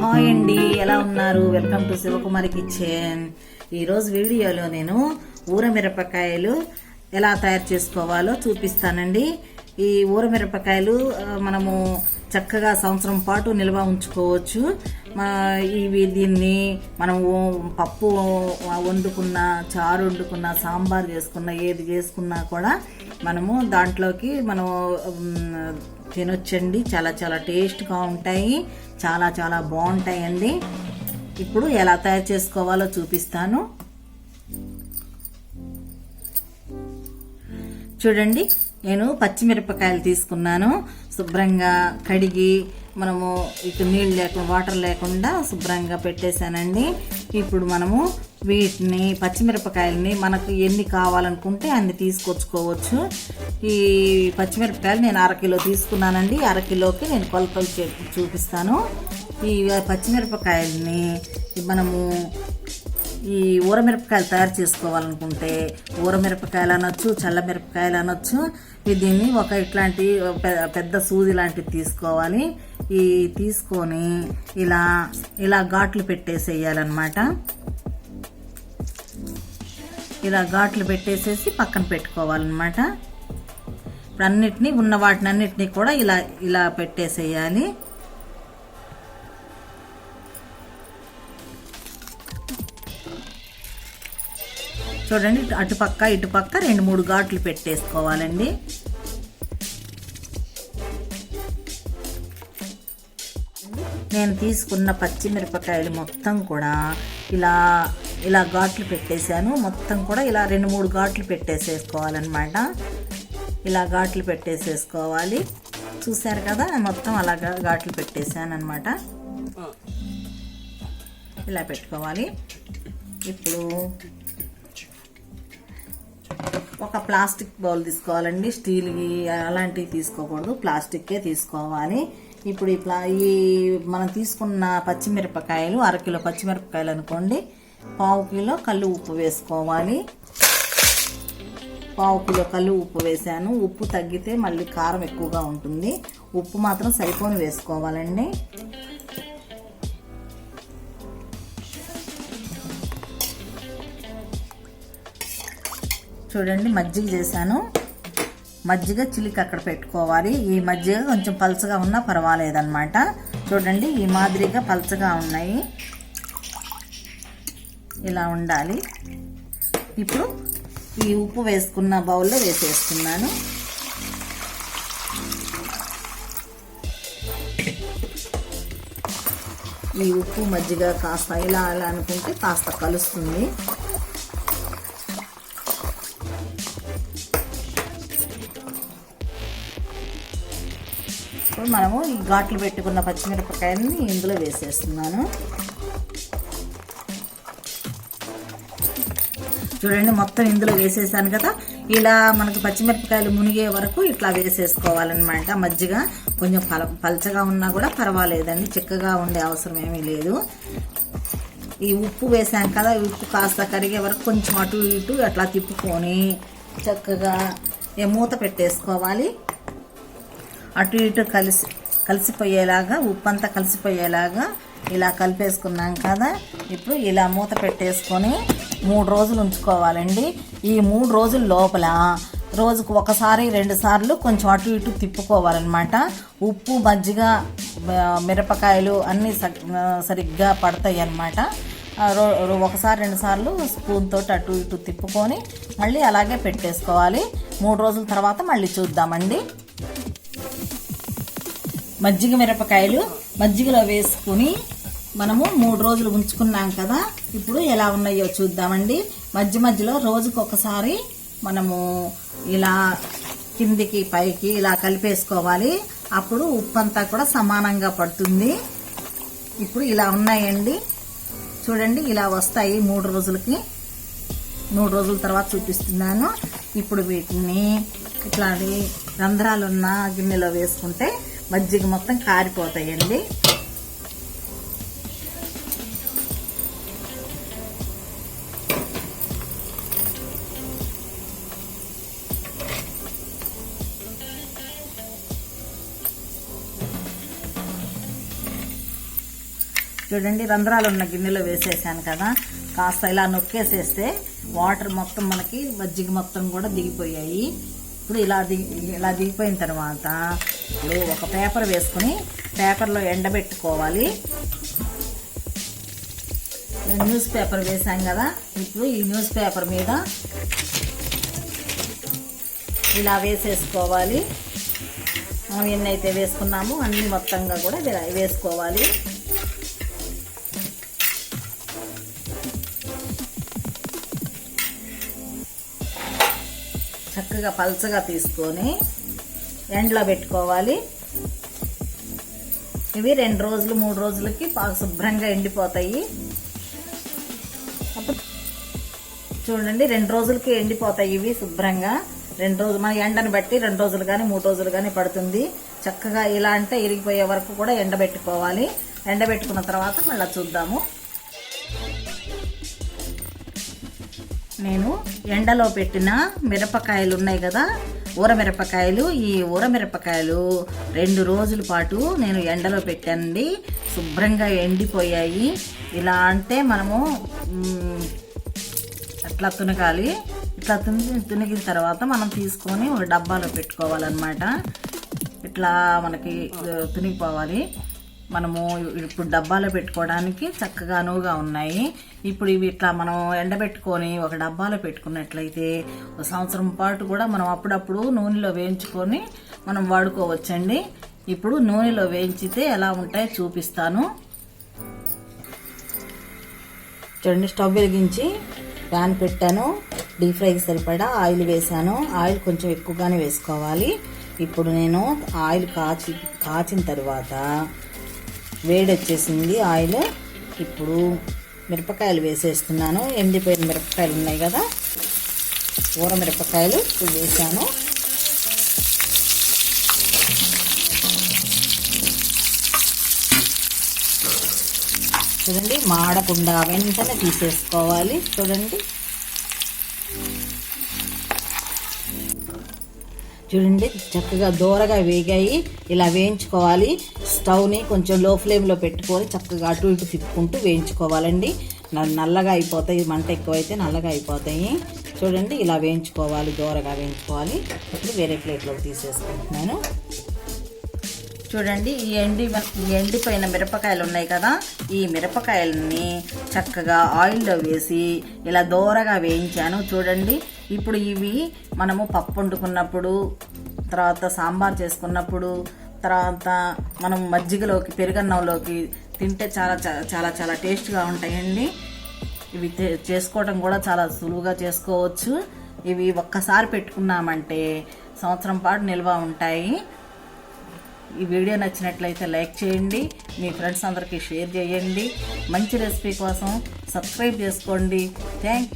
Hi అండి, ఎలా ఉన్నారు? Welcome to Sivakumari kitchen. ఈరోజు వీడియోలో నేను ఊర మిరపకాయలు ఎలా తయారు చేసుకోవాలో చూపిస్తానండి. ఈ ఊర మిరపకాయలు మనము చక్కగా సంవత్సరం పాటు నిల్వ ఉంచుకోవచ్చు. దీన్ని మనము పప్పు వండుకున్నా, చారు వండుకున్నా, సాంబార్ చేసుకున్నా, ఏది చేసుకున్నా కూడా మనము దాంట్లోకి మనం తినొచ్చండి. చాలా చాలా టేస్ట్గా ఉంటాయి, చాలా చాలా బాగుంటాయండి. ఇప్పుడు ఎలా తయారు చేసుకోవాలో చూపిస్తాను. చూడండి, నేను పచ్చిమిరపకాయలు తీసుకున్నాను. శుభ్రంగా కడిగి మనము ఇక నీళ్ళు లేకుండా, వాటర్ లేకుండా శుభ్రంగా పెట్టేశానండి. ఇప్పుడు మనము వీటిని, పచ్చిమిరపకాయలని మనకు ఎన్ని కావాలనుకుంటే అన్ని తీసుకొచ్చుకోవచ్చు. ఈ పచ్చిమిరపకాయలు నేను అరకిలో తీసుకున్నానండి. అరకిలోకి నేను కొలతలు చూపిస్తాను. ఈ పచ్చిమిరపకాయలని మనము ఈ ఊరమిరపకాయలు తయారు చేసుకోవాలనుకుంటే ఊరమిరపకాయలు అనొచ్చు, చల్ల మిరపకాయలు అనొచ్చు. దీన్ని ఒక ఇట్లాంటి పెద్ద సూది లాంటిది తీసుకోవాలి. ఈ తీసుకొని ఇలా ఇలా ఘాట్లు పెట్టేసేయాలన్నమాట. ఇలా ఘాట్లు పెట్టేసేసి పక్కన పెట్టుకోవాలన్నమాట. ఇప్పుడు అన్నిటినీ, ఉన్న వాటిని అన్నిటినీ కూడా ఇలా ఇలా పెట్టేసేయాలి. చూడండి, అటుపక్క ఇటుపక్క 2-3 ఘాట్లు పెట్టేసుకోవాలండి. నేను తీసుకున్న పచ్చిమిరపకాయలు మొత్తం కూడా ఇలా ఇలా ఘాట్లు పెట్టేశాను. మొత్తం కూడా ఇలా 2-3 ఘాట్లు పెట్టేసేసుకోవాలన్నమాట. ఇలా ఘాట్లు పెట్టేసేసుకోవాలి. చూసారు కదా, మొత్తం అలాగా ఘాట్లు పెట్టేశాను అనమాట. ఇలా పెట్టుకోవాలి. ఇప్పుడు ఒక ప్లాస్టిక్ బౌల్ తీసుకోవాలండి. స్టీల్వి అలాంటివి తీసుకోకూడదు, ప్లాస్టిక్కే తీసుకోవాలి. ఇప్పుడు ఈ మనం తీసుకున్న పచ్చిమిరపకాయలు, అరకిలో పచ్చిమిరపకాయలు అనుకోండి, 1/2 కిలో కల్లు ఉప్పు వేసుకోవాలి. 1/2 కిలో కల్లు ఉప్పు వేసాను. ఉప్పు తగ్గితే మళ్ళీ కారం ఎక్కువగా ఉంటుంది. ఉప్పు మాత్రం సరిపోని వేసుకోవాలండి. చూడండి, మజ్జిగ చేశాను. మజ్జిగ చిలికి అక్కడ పెట్టుకోవాలి. ఈ మజ్జిగ కొంచెం పలచగా ఉన్నా పర్వాలేదన్నమాట. చూడండి, ఈ మాదిరిగా పలచగా ఉన్నాయి, ఇలా ఉండాలి. ఇప్పుడు ఈ ఉప్పు వేసుకున్న బౌల్లో వేసేస్తున్నాను. ఈ ఉప్పు మజ్జిగ కాస్త ఇలా అలా అనుకుంటే కాస్త కలుస్తుంది. ఇప్పుడు మనము ఈ ఘాట్లు పెట్టుకున్న పచ్చిమిరపకాయలని ఇందులో వేసేస్తున్నాను. చూడండి, మొత్తం ఇందులో వేసేసాను కదా. ఇలా మనకు పచ్చిమిరపకాయలు మునిగే వరకు ఇట్లా వేసేసుకోవాలన్నమాట. మజ్జిగ కొంచెం పలచగా ఉన్నా కూడా పర్వాలేదండి, చిక్కగా ఉండే అవసరం ఏమీ లేదు. ఈ ఉప్పు వేసాం కదా, ఉప్పు కాస్త కరిగే వరకు కొంచెం అటు ఇటు అట్లా తిప్పుకొని చక్కగా మూత పెట్టేసుకోవాలి. అటు ఇటు కలిసిపోయేలాగా, ఉప్పు అంతా కలిసిపోయేలాగా ఇలా కలిపేసుకున్నాం కదా. ఇప్పుడు ఇలా మూత పెట్టేసుకొని 3 రోజులు ఉంచుకోవాలండి. ఈ 3 రోజుల లోపల రోజుకు 1-2 సార్లు కొంచెం అటు ఇటు తిప్పుకోవాలన్నమాట. ఉప్పు, మజ్జిగ, మిరపకాయలు అన్నీ సరిగ్గా పడతాయి అన్నమాట. 1-2 సార్లు స్పూన్ తోటి అటు ఇటు తిప్పుకొని మళ్ళీ అలాగే పెట్టేసుకోవాలి. 3 రోజుల తర్వాత మళ్ళీ చూద్దామండి. మజ్జిగ మిరపకాయలు మజ్జిగలో వేసుకుని మనము 3 రోజులు ఉంచుకున్నాం కదా. ఇప్పుడు ఎలా ఉన్నాయో చూద్దామండి. మధ్యలో రోజుకొకసారి మనము ఇలా కిందికి పైకి ఇలా కలిపేసుకోవాలి. అప్పుడు ఉప్పు అంతా కూడా సమానంగా పడుతుంది. ఇప్పుడు ఇలా ఉన్నాయండి. చూడండి, ఇలా వస్తాయి 3 రోజులకి. 3 రోజుల తర్వాత చూపిస్తున్నాను. ఇప్పుడు వీటిని ఇట్లాంటి రంధ్రాలున్న గిన్నెలో వేసుకుంటే మజ్జిగ మొత్తం కారిపోతాయండి. చూడండి రంధ్రాలు ఉన్న గిన్నెలో వేసేసాను కదా, కాస్త ఇలా నొక్కేసేస్తే వాటర్ మొత్తం మనకి మజ్జిగ మొత్తం కూడా దిగిపోయాయి. ఇప్పుడు ఇలా దిగిపోయిన తర్వాత ఇప్పుడు ఒక పేపర్ వేసుకుని పేపర్లో ఎండబెట్టుకోవాలి. న్యూస్ పేపర్ వేసాం కదా, ఇప్పుడు ఈ న్యూస్ పేపర్ మీద ఇలా వేసేసుకోవాలి. మనం ఎన్నైతే వేసుకున్నామో అన్ని మొత్తంగా కూడా ఇలా వేసుకోవాలి. చక్కగా పల్చగా తీసుకొని ఎండలో పెట్టుకోవాలి. ఇవి 2 రోజులు 3 రోజులకి బాగా శుభ్రంగా ఎండిపోతాయి. అప్పుడు చూడండి 2 రోజులకి ఎండిపోతాయి ఇవి శుభ్రంగా. 2 రోజులు మన ఎండను బట్టి 2 రోజులు కానీ 3 రోజులు కానీ పడుతుంది. చక్కగా ఇలా అంటే ఇరిగిపోయే వరకు కూడా ఎండబెట్టుకోవాలి. ఎండబెట్టుకున్న తర్వాత మళ్ళీ చూద్దాము. నేను ఎండలో పెట్టిన మిరపకాయలు ఉన్నాయి కదా, ఊర మిరపకాయలు. ఈ ఊర మిరపకాయలు 2 రోజుల పాటు నేను ఎండలో పెట్టానండి. శుభ్రంగా ఎండిపోయాయి. ఇలా అంటే మనము అట్లా తునకాలి. ఇట్లా తునిగిన తర్వాత మనం తీసుకొని ఒక డబ్బాలో పెట్టుకోవాలన్నమాట. ఇట్లా మనకి తునిగిపోవాలి. మనము ఇప్పుడు డబ్బాలో పెట్టుకోవడానికి చక్కగా అనువుగా ఉన్నాయి. ఇప్పుడు ఇవి ఇట్లా మనం ఎండబెట్టుకొని ఒక డబ్బాలో పెట్టుకున్నట్లయితే 1 సంవత్సరం పాటు కూడా మనం అప్పుడప్పుడు నూనెలో వేయించుకొని మనం వాడుకోవచ్చండి. ఇప్పుడు నూనెలో వేయించితే ఎలా ఉంటాయో చూపిస్తాను. చూడండి, స్టవ్ వెలిగించి ప్యాన్ పెట్టాను. డీప్ ఫ్రైకి సరిపడా ఆయిల్ వేసాను. ఆయిల్ కొంచెం ఎక్కువగానే వేసుకోవాలి. ఇప్పుడు నేను ఆయిల్ కాచిన తర్వాత వేడి వచ్చేసింది ఆయిల్. ఇప్పుడు మిరపకాయలు వేసేస్తున్నాను. ఎండిపోయిన మిరపకాయలు ఉన్నాయి కదా, ఊర మిరపకాయలు ఇప్పుడు వేసాను. చూడండి, మాడకుండా వెంటనే తీసేసుకోవాలి. చూడండి చక్కగా దూరగా వేగాయి. ఇలా వేయించుకోవాలి. స్టవ్ని కొంచెం లో ఫ్లేమ్లో పెట్టుకొని చక్కగా అటు ఇటు తిప్పుకుంటూ వేయించుకోవాలండి. నల్లగా అయిపోతాయి, మంట ఎక్కువైతే నల్లగా అయిపోతాయి. చూడండి, ఇలా వేయించుకోవాలి, దూరగా వేయించుకోవాలి. ఇప్పుడు వేరే ప్లేట్లోకి తీసేసుకుంటున్నాను. చూడండి, ఈ ఎండిపోయిన మిరపకాయలు ఉన్నాయి కదా, ఈ మిరపకాయలని చక్కగా ఆయిల్లో వేసి ఇలా దూరగా వేయించాను. చూడండి, ఇప్పుడు ఇవి మనము పప్పు వండుకున్నప్పుడు, తర్వాత సాంబార్ చేసుకున్నప్పుడు, తర్వాత మనం మజ్జిగలోకి పెరుగన్నంలోకి తింటే చాలా చాలా చాలా టేస్ట్గా ఉంటాయండి. ఇవి చేసుకోవడం కూడా చాలా సులువుగా చేసుకోవచ్చు. ఇవి ఒక్కసారి పెట్టుకున్నామంటే సంవత్సరం పాటు నిల్వ ఉంటాయి. ఈ వీడియో నచ్చినట్లయితే లైక్ చేయండి, మీ ఫ్రెండ్స్ అందరికీ షేర్ చేయండి. మంచి రెసిపీ కోసం సబ్స్క్రైబ్ చేసుకోండి. థ్యాంక్